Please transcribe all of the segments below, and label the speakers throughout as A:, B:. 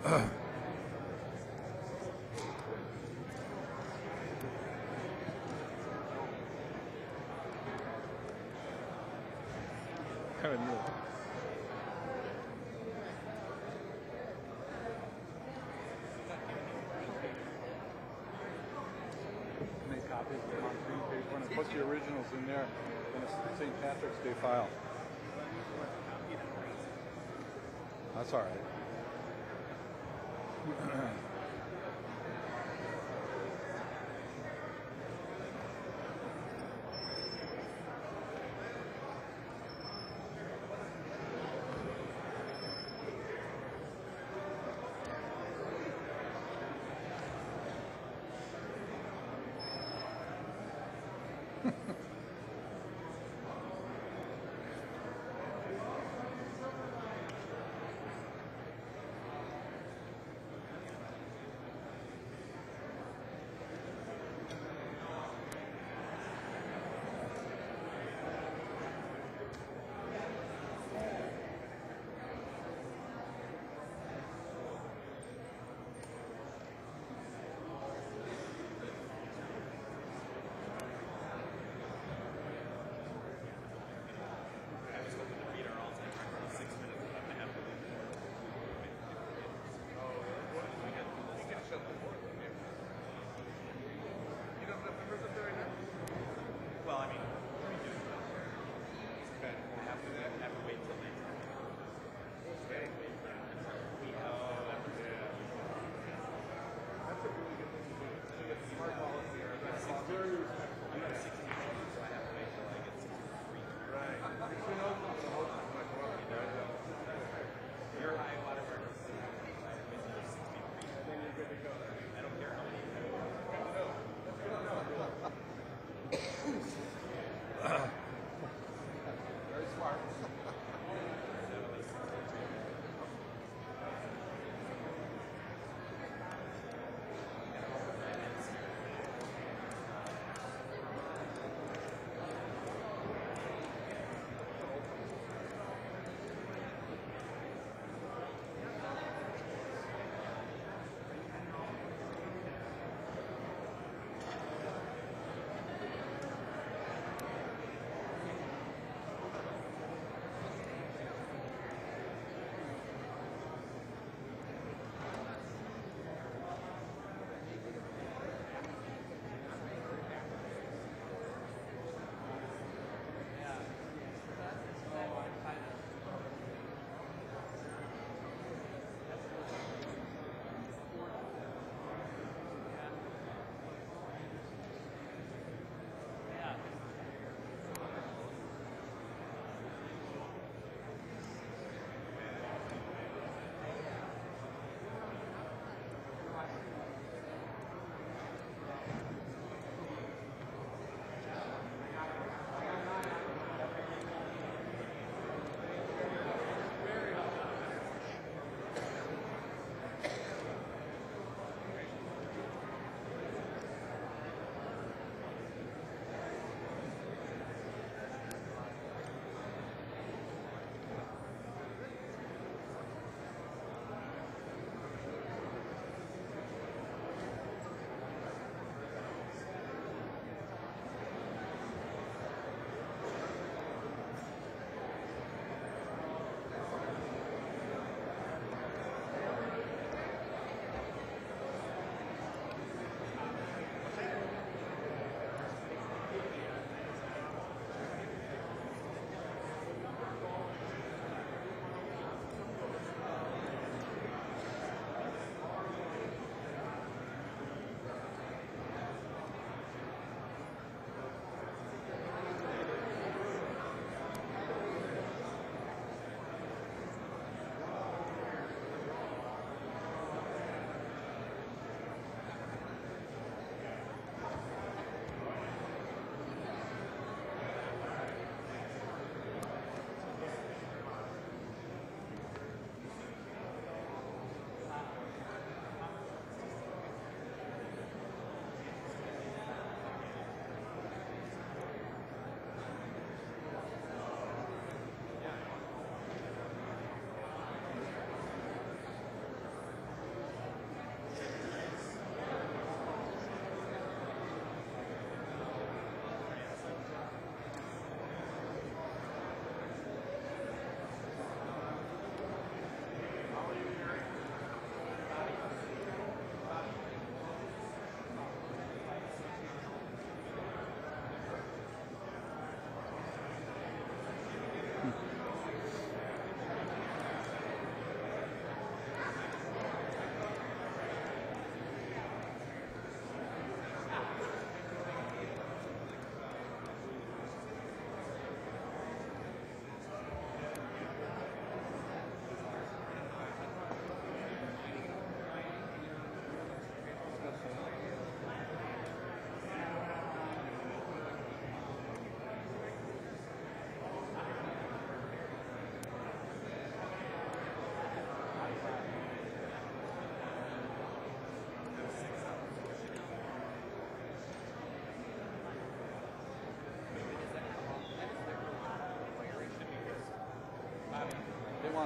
A: Haven't moved. Make copies of them on green paper and put the originals in there in a St. Patrick's Day file. That's all right.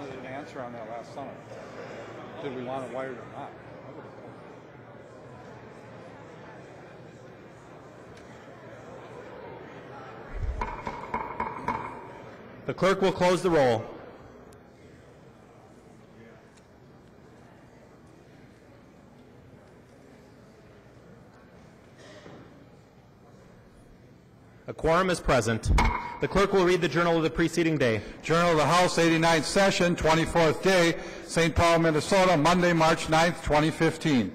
A: wanted an answer on that last summer. Did we want it wired or not? That would have been-
B: The clerk will close the roll. A quorum is present. The clerk will read the journal of the preceding day.
A: Journal of the House, 89th session, 24th day, St. Paul, Minnesota, Monday, March 9th, 2015.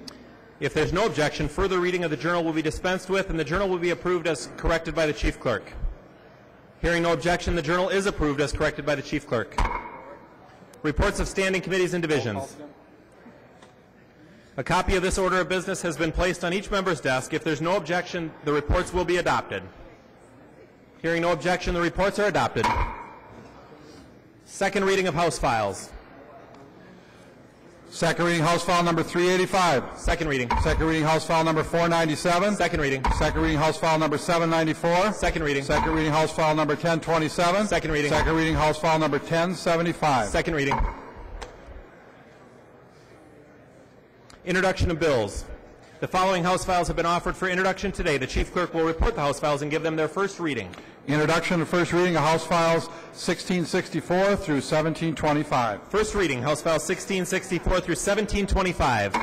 B: If there's no objection, further reading of the journal will be dispensed with, and the journal will be approved as corrected by the chief clerk. Hearing no objection, the journal is approved as corrected by the chief clerk. Reports of standing committees and divisions. A copy of this order of business has been placed on each member's desk. If there's no objection, the reports will be adopted. Hearing no objection, the reports are adopted. Second reading of House files.
A: Second reading House file number 385.
B: Second reading.
A: Second reading House file number 497.
B: Second reading.
A: Second reading House file number 794.
B: Second reading.
A: Second reading House file number 1027.
B: Second reading.
A: Second reading House file number 1075.
B: Second reading. Introduction of bills. The following House files have been offered for introduction today. The chief clerk will report the House files and give them their first reading.
A: Introduction and first reading of House files 1664 through 1725.
B: First reading, House File 1664 through 1725.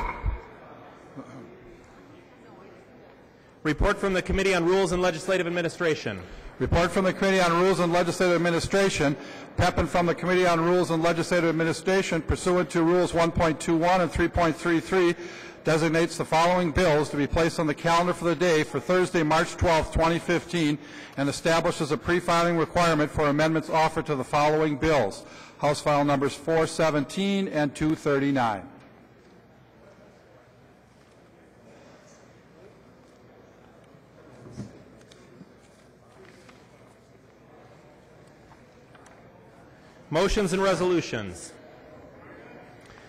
B: Report from the Committee on Rules and Legislative Administration.
A: Report from the Committee on Rules and Legislative Administration. Pepin from the Committee on Rules and Legislative Administration, pursuant to Rules 1.21 and 3.33, designates the following bills to be placed on the calendar for the day for Thursday, March 12, 2015, and establishes a pre-filing requirement for amendments offered to the following bills. House File numbers 417 and 239.
B: Motions and resolutions.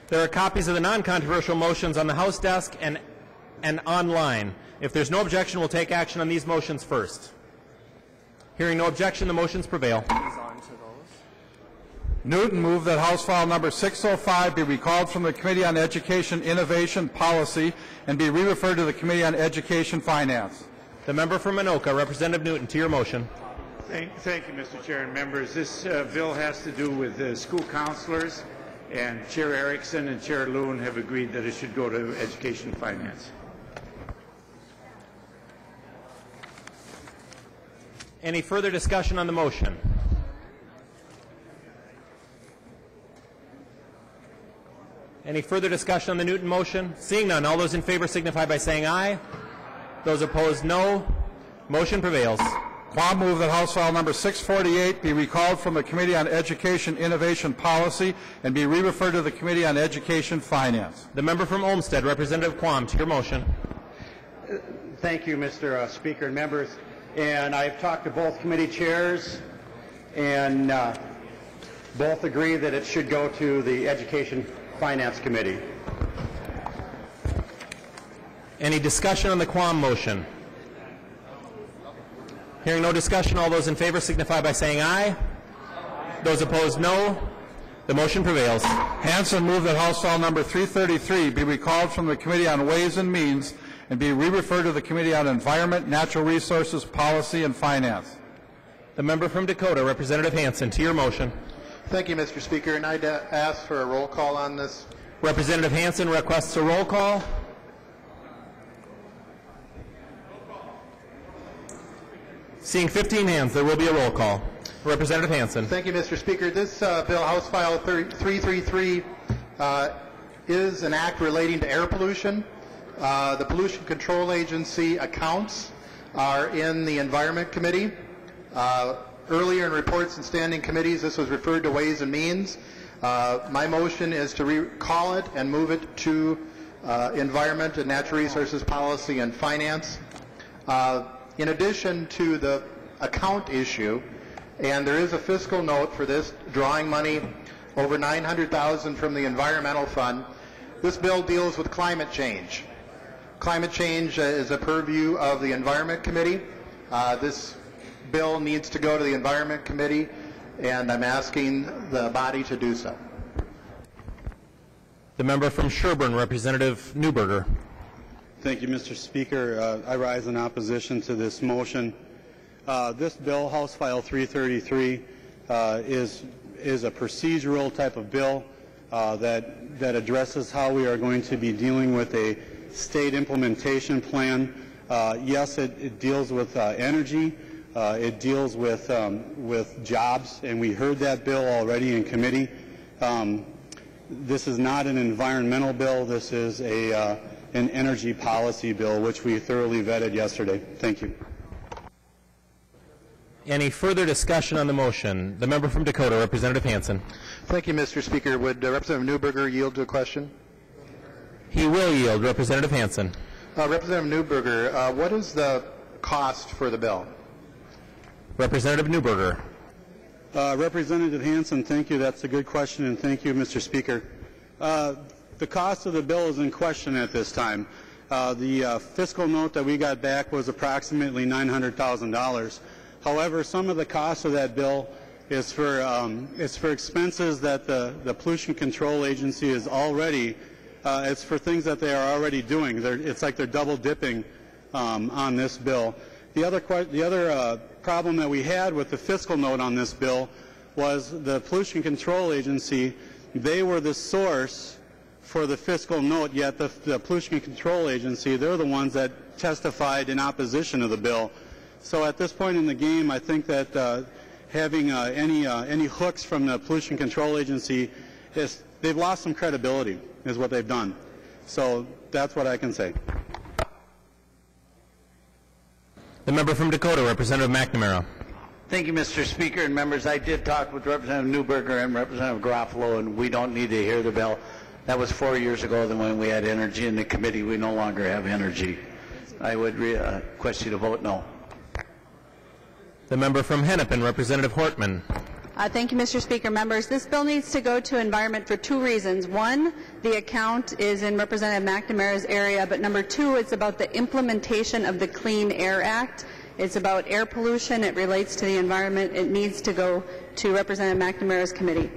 B: There are copies of the non-controversial motions on the House desk and online. If there's no objection, we'll take action on these motions first. Hearing no objection, the motions prevail.
A: Newton moved that House File number 605 be recalled from the Committee on Education, Innovation, Policy, and be re-referred to the Committee on Education, Finance.
B: The member from Anoka, Representative Newton, to your motion.
C: Thank you, Mr. Chair and members. This bill has to do with school counselors, and Chair Erickson and Chair Loon have agreed that it should go to Education Finance.
B: Any further discussion on the motion? Any further discussion on the Newton motion? Seeing none, all those in favor signify by saying aye. Those opposed, no. Motion prevails.
A: Quam moved that House File number 648 be recalled from the Committee on Education, Innovation, Policy, and be re-referred to the Committee on Education, Finance.
B: The member from Olmsted, Representative Quam, to your motion.
D: Thank you, Mr. Speaker and members. And I've talked to both committee chairs, and both agree that it should go to the Education Finance Committee.
B: Any discussion on the Quam motion? Hearing no discussion, all those in favor signify by saying aye. Those opposed, no. The motion prevails.
A: Hansen moved that House File number 333 be recalled from the Committee on Ways and Means and be re-referred to the Committee on Environment, Natural Resources, Policy, and Finance.
B: The member from Dakota, Representative Hansen, to your motion.
E: Thank you, Mr. Speaker, and I'd ask for a roll call on this.
B: Representative Hansen requests a roll call. Seeing 15 hands, there will be a roll call. Representative Hansen.
E: Thank you, Mr. Speaker. This bill, House File 333, is an act relating to air pollution. The Pollution Control Agency accounts are in the Environment Committee. Earlier in reports and standing committees, this was referred to Ways and Means. My motion is to recall it and move it to Environment and Natural Resources Policy and Finance. In addition to the account issue, and there is a fiscal note for this, drawing money over $900,000 from the Environmental Fund, this bill deals with climate change. Climate change is a purview of the Environment Committee. This bill needs to go to the Environment Committee, and I'm asking the body to do so.
B: The member from Sherburne, Representative Newberger.
F: Thank you, Mr. Speaker. I rise in opposition to this motion. This bill, House File 333, is a procedural type of bill that addresses how we are going to be dealing with a state implementation plan. Yes, it deals with energy. It deals with jobs, and we heard that bill already in committee. This is not an environmental bill. This is an energy policy bill, which we thoroughly vetted yesterday. Thank you.
B: Any further discussion on the motion? The member from Dakota, Representative Hansen.
E: Thank you, Mr. Speaker. Would Representative Newberger yield to a question?
B: He will yield. Representative Hansen.
E: Representative Newberger, what is the cost for the bill?
B: Representative Newberger.
F: Representative Hansen, thank you. That's a good question, and thank you, Mr. Speaker. The cost of the bill is in question at this time. The fiscal note that we got back was approximately $900,000. However, some of the cost of that bill is for expenses that the Pollution Control Agency is already. It's for things that they are already doing. It's like they're double dipping on this bill. The other problem that we had with the fiscal note on this bill was the Pollution Control Agency. They were the source for the fiscal note, yet the Pollution Control Agency, they're the ones that testified in opposition to the bill. So at this point in the game, I think that having any hooks from the Pollution Control Agency, they've lost some credibility, is what they've done. So that's what I can say.
B: The member from Dakota, Representative McNamara.
G: Thank you, Mr. Speaker and members. I did talk with Representative Newberger and Representative Garofalo, and we don't need to hear the bill. That was 4 years ago when we had energy in the committee. We no longer have energy. I would request you to vote no.
B: The member from Hennepin, Representative Hortman.
H: Thank you, Mr. Speaker. Members, this bill needs to go to Environment for two reasons. One, the account is in Representative McNamara's area, but number two, it's about the implementation of the Clean Air Act. It's about air pollution. It relates to the environment. It needs to go to Representative McNamara's committee.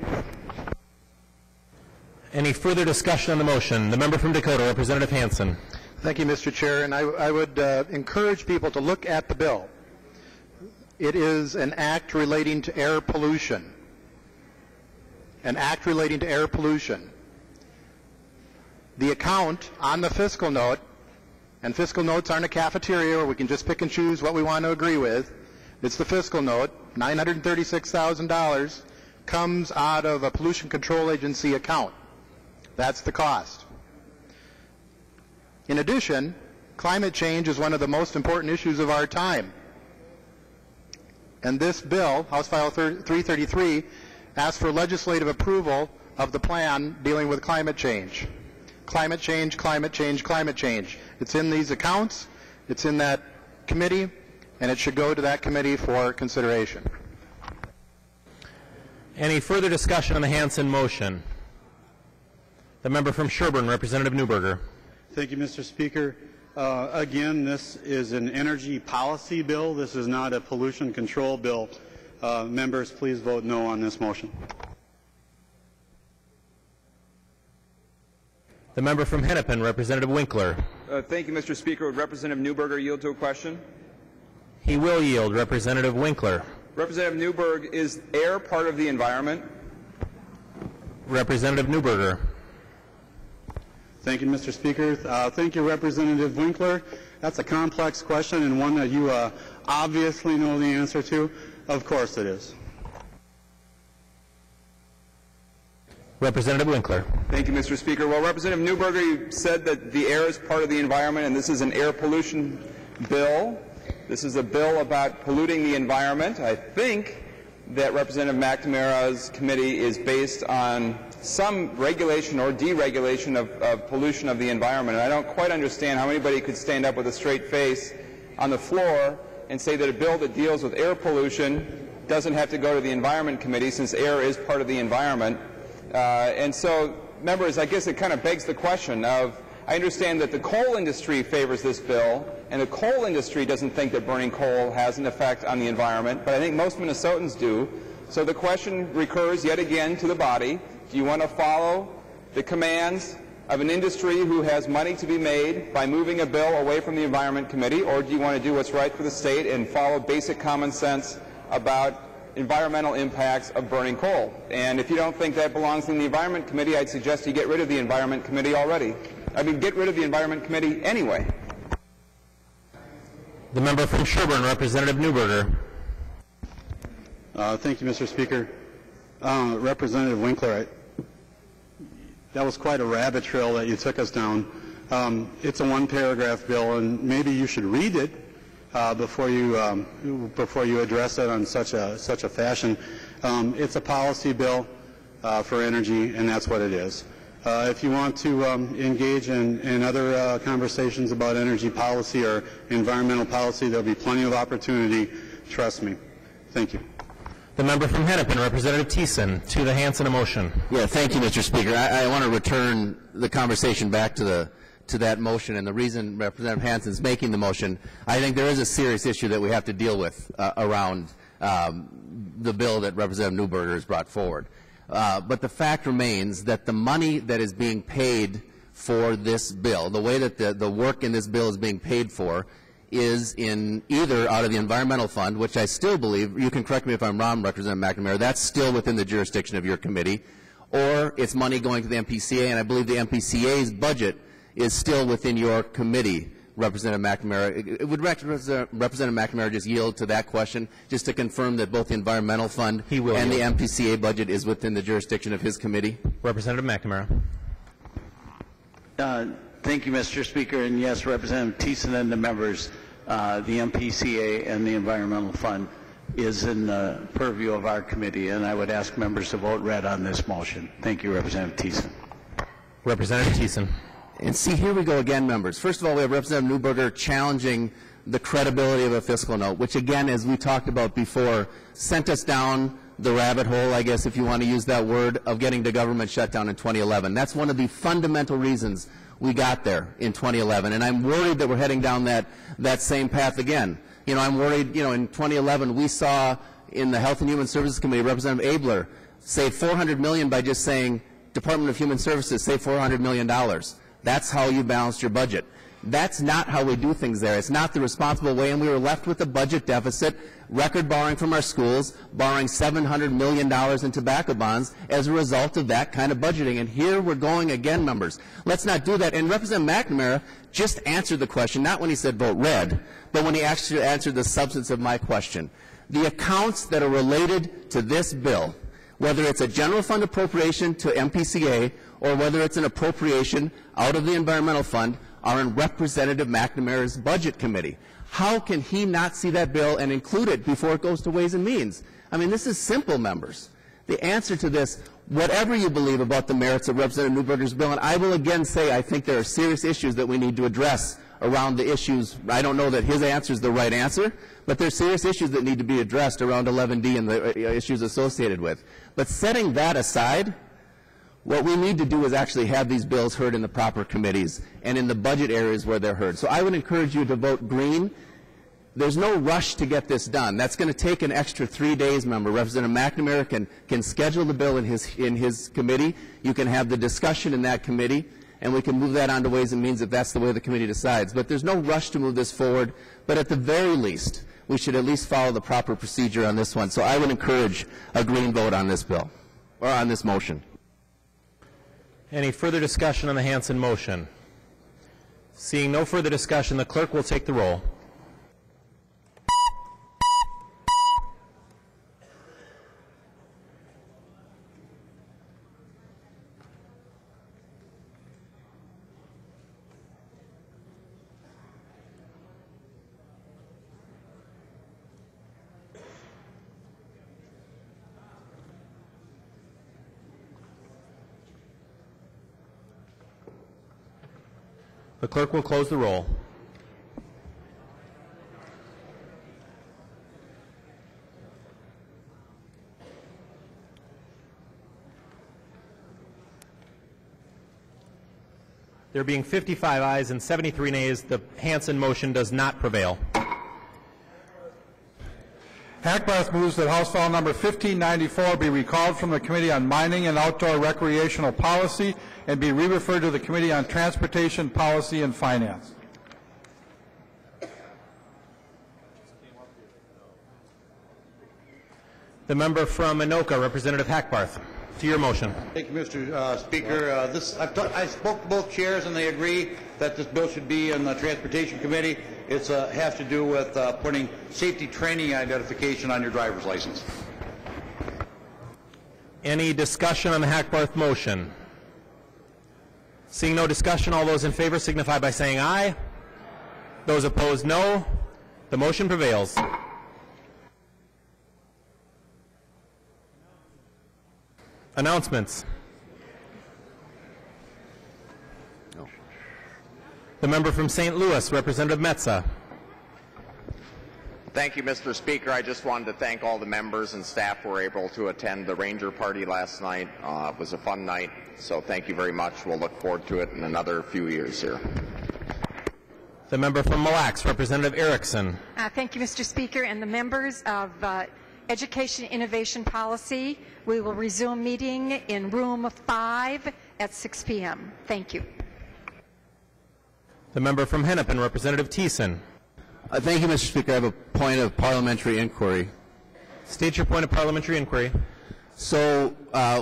B: Any further discussion on the motion? The member from Dakota, Representative Hansen.
E: Thank you, Mr. Chair. And I would encourage people to look at the bill. It is an act relating to air pollution. An act relating to air pollution. The account on the fiscal note, and fiscal notes aren't a cafeteria where we can just pick and choose what we want to agree with. It's the fiscal note, $936,000, comes out of a Pollution Control Agency account. That's the cost. In addition, climate change is one of the most important issues of our time. And this bill, House File 333, asks for legislative approval of the plan dealing with climate change. Climate change, climate change, climate change. It's in these accounts, it's in that committee, and it should go to that committee for consideration.
B: Any further discussion on the Hansen motion? The member from Sherburne, Representative Newberger.
F: Thank you, Mr. Speaker. Again, this is an energy policy bill. This is not a pollution control bill. Members, please vote no on this motion.
B: The member from Hennepin, Representative Winkler.
I: Thank you, Mr. Speaker. Would Representative Newberger yield to a question?
B: He will yield. Representative Winkler.
I: Representative Newberg, is air part of the environment?
B: Representative Newberger.
F: Thank you, Mr. Speaker. Thank you, Representative Winkler. That's a complex question and one that you obviously know the answer to. Of course it is.
B: Representative Winkler.
I: Thank you, Mr. Speaker. Well, Representative Newberger, you said that the air is part of the environment, and this is an air pollution bill. This is a bill about polluting the environment. I think that Representative McNamara's committee is based on some regulation or deregulation of pollution of the environment. And I don't quite understand how anybody could stand up with a straight face on the floor and say that a bill that deals with air pollution doesn't have to go to the Environment Committee, since air is part of the environment. And so, members, I guess it kind of begs the question of, I understand that the coal industry favors this bill, and the coal industry doesn't think that burning coal has an effect on the environment, but I think most Minnesotans do. So the question recurs yet again to the body. Do you want to follow the commands of an industry who has money to be made by moving a bill away from the Environment Committee, or do you want to do what's right for the state and follow basic common sense about environmental impacts of burning coal? And if you don't think that belongs in the Environment Committee, I'd suggest you get rid of the Environment Committee already. I mean, get rid of the Environment Committee anyway.
B: The member from Sherburne, Representative Newberger.
F: Thank you, Mr. Speaker. Representative Winkler, that was quite a rabbit trail that you took us down. It's a one-paragraph bill, and maybe you should read it before you address it on such a fashion. It's a policy bill for energy, and that's what it is. If you want to engage in other conversations about energy policy or environmental policy, there'll be plenty of opportunity. Trust me. Thank you.
B: The member from Hennepin, Representative Thiessen, to the Hansen motion.
J: Yeah, thank you, Mr. Speaker. I want to return the conversation back to that motion, and the reason Representative Hansen's making the motion, I think there is a serious issue that we have to deal with around the bill that Representative Newberger has brought forward. But the fact remains that the money that is being paid for this bill, the way that the work in this bill is being paid for, is in either out of the Environmental Fund, which I still believe, you can correct me if I'm wrong, Representative McNamara, that's still within the jurisdiction of your committee, or it's money going to the MPCA, and I believe the MPCA's budget is still within your committee, Representative McNamara. Would Representative McNamara just yield to that question, just to confirm that both the Environmental Fund and the MPCA budget is within the jurisdiction of his committee?
B: Representative McNamara.
G: Thank you, Mr. Speaker. And yes, Representative Thiessen and the members, the MPCA and the Environmental Fund is in the purview of our committee, and I would ask members to vote red on this motion. Thank you, Representative Thiessen.
B: Representative Thiessen.
J: And see, here we go again, members. First of all, we have Representative Newberger challenging the credibility of a fiscal note, which again, as we talked about before, sent us down the rabbit hole, I guess if you want to use that word, of getting the government shut down in 2011. That's one of the fundamental reasons we got there in 2011, and I'm worried that we're heading down that same path again. You know, I'm worried, you know, in 2011 we saw in the Health and Human Services Committee, Representative Abler save $400 million by just saying, Department of Human Services, save $400 million. That's how you balanced your budget. That's not how we do things there. It's not the responsible way, and we were left with a budget deficit, record borrowing from our schools, borrowing $700 million in tobacco bonds as a result of that kind of budgeting. And here we're going again, members. Let's not do that. And Representative McNamara just answered the question, not when he said vote red, but when he actually answered the substance of my question. The accounts that are related to this bill, whether it's a general fund appropriation to MPCA or whether it's an appropriation out of the Environmental Fund, are in Representative McNamara's Budget Committee. How can he not see that bill and include it before it goes to Ways and Means? I mean, this is simple, members. The answer to this, whatever you believe about the merits of Representative Newberger's bill, and I will again say I think there are serious issues that we need to address around the issues. I don't know that his answer is the right answer, but there's serious issues that need to be addressed around 11D and the issues associated with. But setting that aside, what we need to do is actually have these bills heard in the proper committees and in the budget areas where they're heard. So I would encourage you to vote green. There's no rush to get this done. That's going to take an extra 3 days, member. Representative McNamara can schedule the bill in his committee. You can have the discussion in that committee, and we can move that on to Ways and Means if that's the way the committee decides. But there's no rush to move this forward. But at the very least, we should at least follow the proper procedure on this one. So I would encourage a green vote on this bill, or on this motion.
B: Any further discussion on the Hansen motion? Seeing no further discussion, the clerk will take the roll. The clerk will close the roll. There being 55 ayes and 73 nays, the Hansen motion does not prevail.
A: Hackbarth moves that House File Number 1594 be recalled from the Committee on Mining and Outdoor Recreational Policy and be re-referred to the Committee on Transportation Policy and Finance.
B: The member from Anoka, Representative Hackbarth, to your motion.
K: Thank you, Mr. Speaker. I spoke to both chairs, and they agree that this bill should be in the Transportation Committee. It has to do with putting safety training identification on your driver's license.
B: Any discussion on the Hackbarth motion? Seeing no discussion, all those in favor signify by saying aye. Those opposed, no. The motion prevails. Announcements. The member from St. Louis, Representative Metza.
L: Thank you, Mr. Speaker. I just wanted to thank all the members and staff who were able to attend the Ranger Party last night. It was a fun night, so thank you very much. We'll look forward to it in another few years here.
B: The member from Mille Lacs, Representative Erickson.
M: Thank you, Mr. Speaker, and the members of Education Innovation Policy. We will resume meeting in room 5 at 6 p.m. Thank you.
B: The member from Hennepin, Representative Thiessen.
J: Thank you, Mr. Speaker. I have a point of parliamentary inquiry.
B: State your point of parliamentary inquiry.
J: So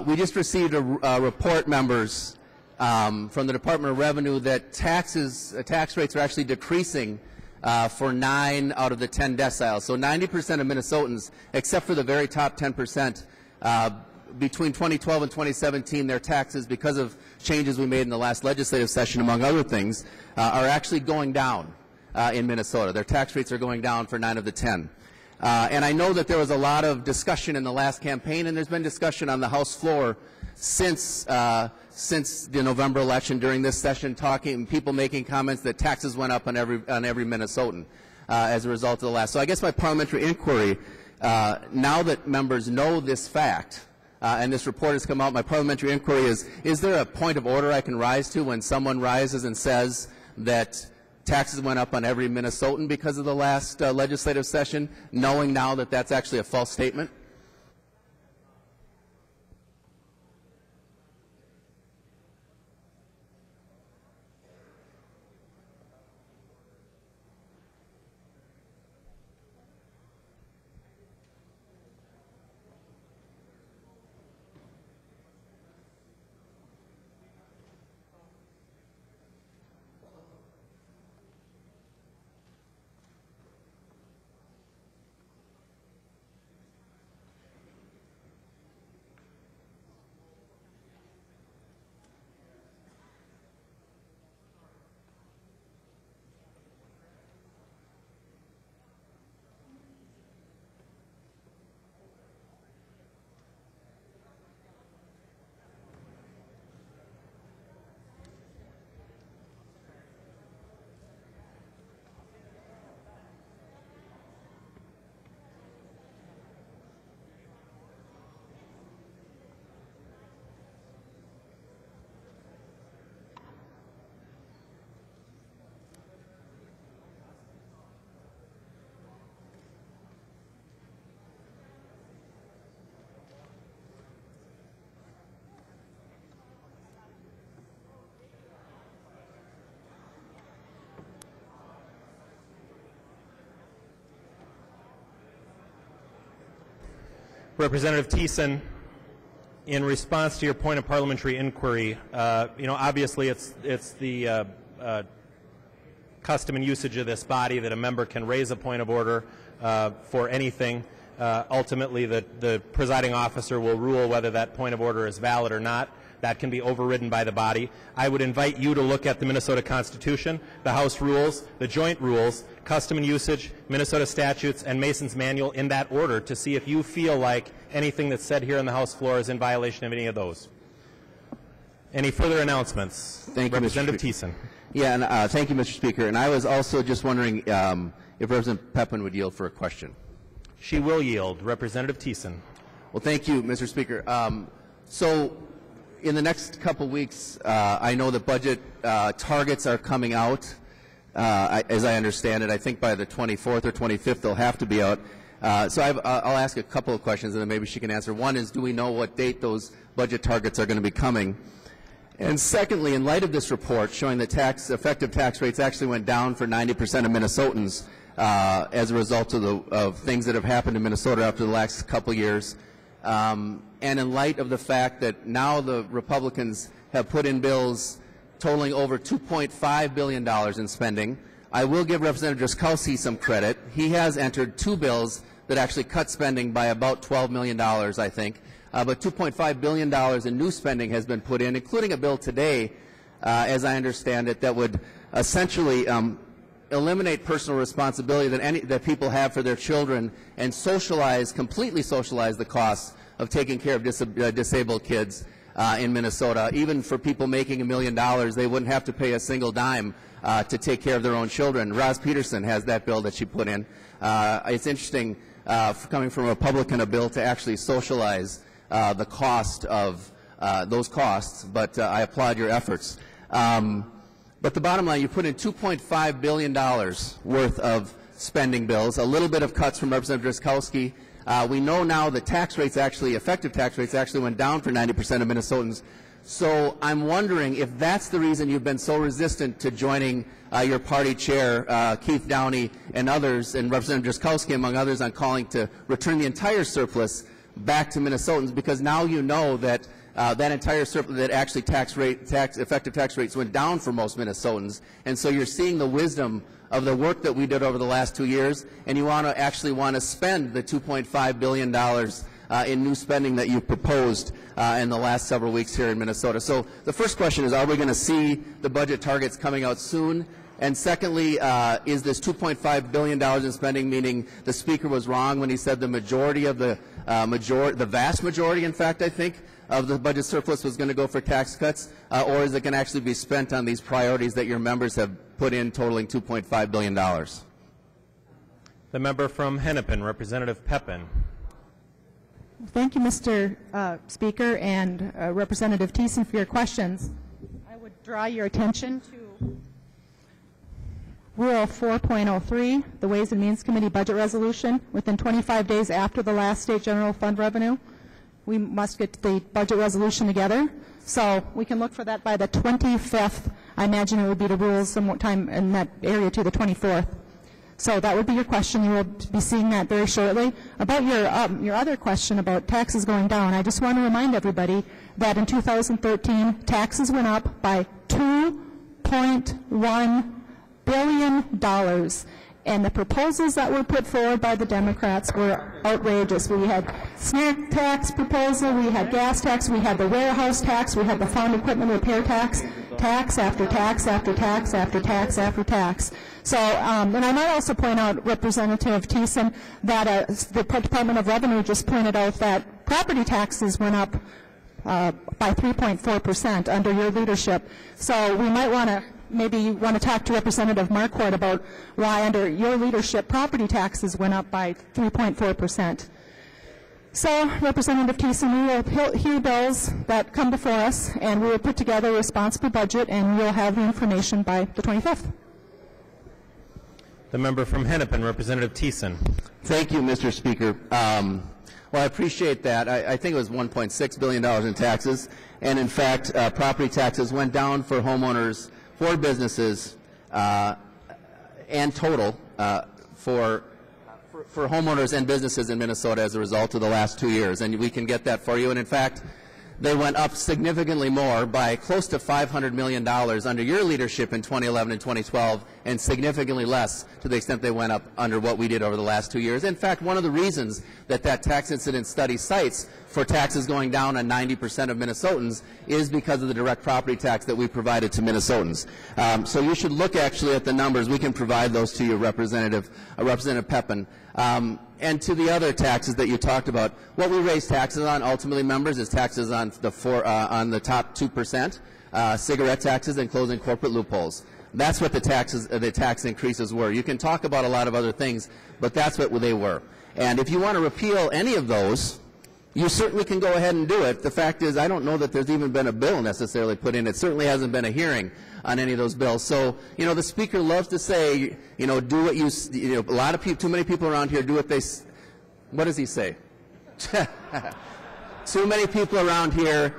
J: we just received a report, members, from the Department of Revenue that tax rates are actually decreasing for 9 out of the 10 deciles. So 90% of Minnesotans, except for the very top 10%, between 2012 and 2017, their taxes, because of changes we made in the last legislative session, among other things, are actually going down in Minnesota. Their tax rates are going down for 9 of the 10. And I know that there was a lot of discussion in the last campaign, and there's been discussion on the House floor since the November election during this session, people making comments that taxes went up on every Minnesotan as a result of the last. So I guess my parliamentary inquiry, now that members know this fact, and this report has come out, my parliamentary inquiry is there a point of order I can rise to when someone rises and says that taxes went up on every Minnesotan because of the last legislative session, knowing now that that's actually a false statement?
B: Representative Thiessen, in response to your point of parliamentary inquiry, obviously it's the custom and usage of this body that a member can raise a point of order for anything. Ultimately, the presiding officer will rule whether that point of order is valid or not. That can be overridden by the body. I would invite you to look at the Minnesota Constitution, the House rules, the joint rules, custom and usage, Minnesota statutes, and Mason's manual in that order to see if you feel like anything that's said here on the House floor is in violation of any of those. Any further announcements?
J: Thank you,
B: Representative
J: Mr.
B: Thiessen.
J: Yeah, and thank you, Mr. Speaker. And I was also just wondering if Representative Pepin would yield for a question.
B: She will yield. Representative Thiessen.
J: Well, thank you, Mr. Speaker. So in the next couple weeks, I know the budget targets are coming out, as I understand it. I think by the 24th or 25th they'll have to be out. So I'll ask a couple of questions, and then maybe she can answer. One is, do we know what date those budget targets are going to be coming? And secondly, in light of this report showing that effective tax rates actually went down for 90% of Minnesotans as a result of things that have happened in Minnesota after the last couple years, and in light of the fact that now the Republicans have put in bills totaling over $2.5 billion in spending, I will give Representative Drazkowski some credit. He has entered two bills that actually cut spending by about $12 million, I think. But $2.5 billion in new spending has been put in, including a bill today, as I understand it, that would essentially eliminate personal responsibility that people have for their children and completely socialize the costs of taking care of disabled kids in Minnesota. Even for people making $1 million, they wouldn't have to pay a single dime to take care of their own children. Roz Peterson has that bill that she put in. It's interesting, coming from a Republican, a bill to actually socialize the cost of those costs, but I applaud your efforts. But the bottom line, you put in $2.5 billion worth of spending bills, a little bit of cuts from Representative Drazkowski. We know now that effective tax rates actually went down for 90% of Minnesotans. So I'm wondering if that's the reason you've been so resistant to joining your party chair, Keith Downey, and others, and Representative Drazkowski, among others, on calling to return the entire surplus back to Minnesotans, because now you know that that entire surplus, that actually effective tax rates went down for most Minnesotans, and so you're seeing the wisdom of the work that we did over the last 2 years, and you actually want to spend the $2.5 billion in new spending that you've proposed in the last several weeks here in Minnesota. So the first question is, are we going to see the budget targets coming out soon? And secondly, is this $2.5 billion in spending, meaning the Speaker was wrong when he said the majority of the vast majority, in fact, I think, of the budget surplus was going to go for tax cuts, or is it going to actually be spent on these priorities that your members have put in, totaling $2.5 billion?
B: The member from Hennepin, Representative Pepin.
N: Thank you, Mr. Speaker, and Representative Thiessen, for your questions. I would draw your attention to Rule 4.03, the Ways and Means Committee Budget Resolution. Within 25 days after the last state general fund revenue, we must get the budget resolution together. So we can look for that by the 25th. I imagine it would be the rules sometime in that area to the 24th. So that would be your question. You will be seeing that very shortly. About your other question about taxes going down, I just want to remind everybody that in 2013, taxes went up by $2.1 billion. And the proposals that were put forward by the Democrats were outrageous. We had snack tax proposal, we had gas tax, we had the warehouse tax, we had the farm equipment repair tax, tax after tax after tax after tax after tax. So, and I might also point out, Representative Thiessen, that the Department of Revenue just pointed out that property taxes went up by 3.4% under your leadership. So we might want to talk to Representative Marquardt about why under your leadership property taxes went up by 3.4%. So, Representative Thiessen, we will hear bills that come before us, and we will put together a responsible budget, and we will have the information by the 25th.
B: The member from Hennepin, Representative Thiessen.
J: Thank you, Mr. Speaker. Well, I appreciate that. I think it was $1.6 billion in taxes, and in fact, property taxes went down for homeowners, for businesses, and total for homeowners and businesses in Minnesota as a result of the last 2 years. And we can get that for you. And in fact, they went up significantly more by close to $500 million under your leadership in 2011 and 2012, and significantly less to the extent they went up under what we did over the last 2 years. In fact, one of the reasons that tax incident study cites for taxes going down on 90% of Minnesotans is because of the direct property tax that we provided to Minnesotans. So you should look actually at the numbers. We can provide those to you, Representative Pepin. And to the other taxes that you talked about, what we raise taxes on ultimately, members, is taxes on the top 2%, cigarette taxes and closing corporate loopholes. That's what the tax increases were. You can talk about a lot of other things, but that's what they were. And if you want to repeal any of those, you certainly can go ahead and do it. The fact is, I don't know that there's even been a bill necessarily put in. It certainly hasn't been a hearing on any of those bills. So, the Speaker loves to say, do what a lot of people, too many people around here do what they What does he say? Too many people around here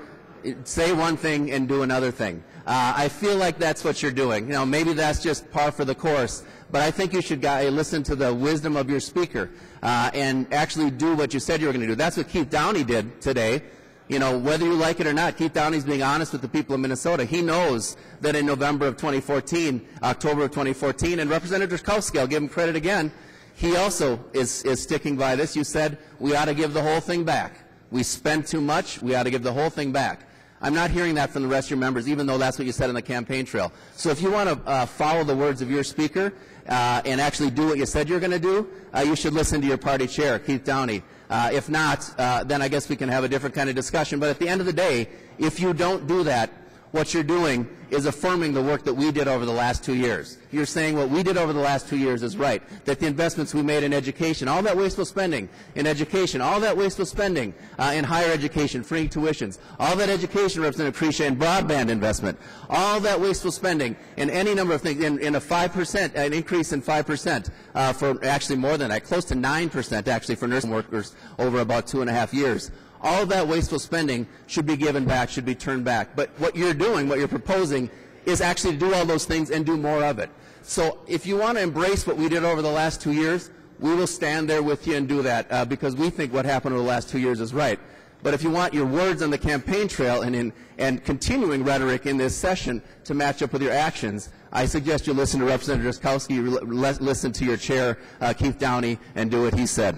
J: say one thing and do another thing. I feel like that's what you're doing. You know, maybe that's just par for the course, but I think you should listen to the wisdom of your speaker and actually do what you said you were going to do. That's what Keith Downey did today. You know, whether you like it or not, Keith Downey's being honest with the people of Minnesota. He knows that in November of 2014, October of 2014, and Representative Drazkowski, I'll give him credit again, he also is sticking by this. You said we ought to give the whole thing back. We spent too much. We ought to give the whole thing back. I'm not hearing that from the rest of your members, even though that's what you said on the campaign trail. So if you want to follow the words of your speaker and actually do what you said you're going to do, you should listen to your party chair, Keith Downey. If not, then I guess we can have a different kind of discussion. But at the end of the day, if you don't do that, what you're doing is affirming the work that we did over the last 2 years. You're saying what we did over the last 2 years is right, that the investments we made in education, all that wasteful spending in education, all that wasteful spending in higher education, free tuitions, all that education, Representative Krisha, in broadband investment, all that wasteful spending in any number of things, in a 5%, an increase in 5% for actually more than that, close to 9% actually for nursing workers over about 2.5 years. All of that wasteful spending should be given back, should be turned back. But what you're doing, what you're proposing, is actually to do all those things and do more of it. So if you want to embrace what we did over the last 2 years, we will stand there with you and do that because we think what happened over the last 2 years is right. But if you want your words on the campaign trail and continuing rhetoric in this session to match up with your actions, I suggest you listen to Representative Drazkowski, listen to your chair, Keith Downey, and do what he said.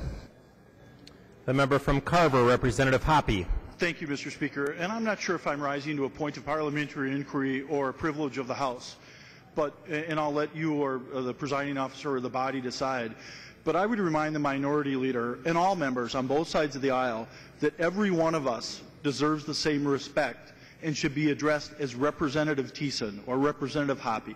B: The member from Carver, Representative Hoppe.
O: Thank you, Mr. Speaker. And I'm not sure if I'm rising to a point of parliamentary inquiry or a privilege of the House, and I'll let you or the presiding officer or the body decide. But I would remind the minority leader and all members on both sides of the aisle that every one of us deserves the same respect and should be addressed as Representative Thiessen or Representative Hoppe.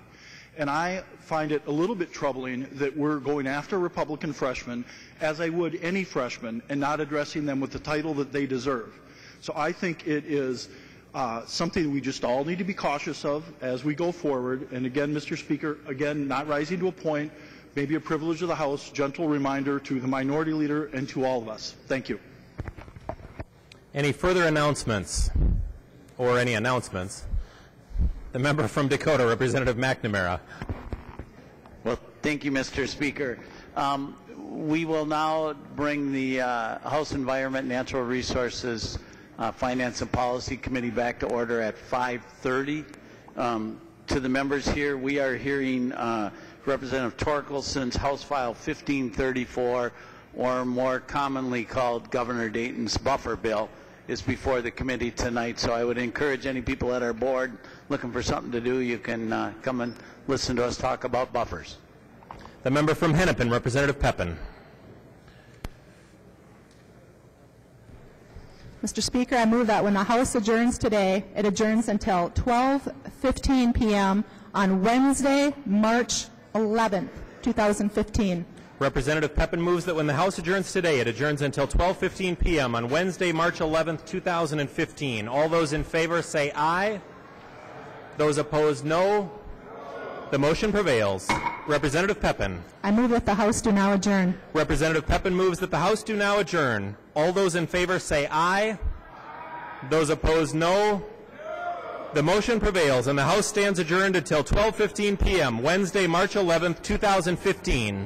O: And I find it a little bit troubling that we're going after Republican freshmen, as I would any freshman, and not addressing them with the title that they deserve. So I think it is something we just all need to be cautious of as we go forward. And again, Mr. Speaker, again, not rising to a point, maybe a privilege of the House, gentle reminder to the minority leader and to all of us. Thank you.
B: Any further announcements or any announcements? The member from Dakota, Representative McNamara.
G: Well, thank you, Mr. Speaker. We will now bring the House Environment, Natural Resources, Finance and Policy Committee back to order at 5:30. To the members here, we are hearing Representative Torkelson's House File 1534, or more commonly called Governor Dayton's buffer bill, is before the committee tonight. So I would encourage any people at our board looking for something to do, you can come and listen to us talk about buffers.
B: The member from Hennepin, Representative Pepin.
N: Mr. Speaker, I move that when the House adjourns today, it adjourns until 12:15 p.m. on Wednesday, March 11th, 2015.
B: Representative Pepin moves that when the House adjourns today, it adjourns until 12:15 p.m. on Wednesday, March 11th, 2015. All those in favor say aye. Those opposed, no. The motion prevails. Representative Pepin.
N: I move that the House do now adjourn.
B: Representative Pepin moves that the House do now adjourn. All those in favor say aye. Those opposed, no. The motion prevails, and the House stands adjourned until 12:15 p.m. Wednesday, March 11th, 2015.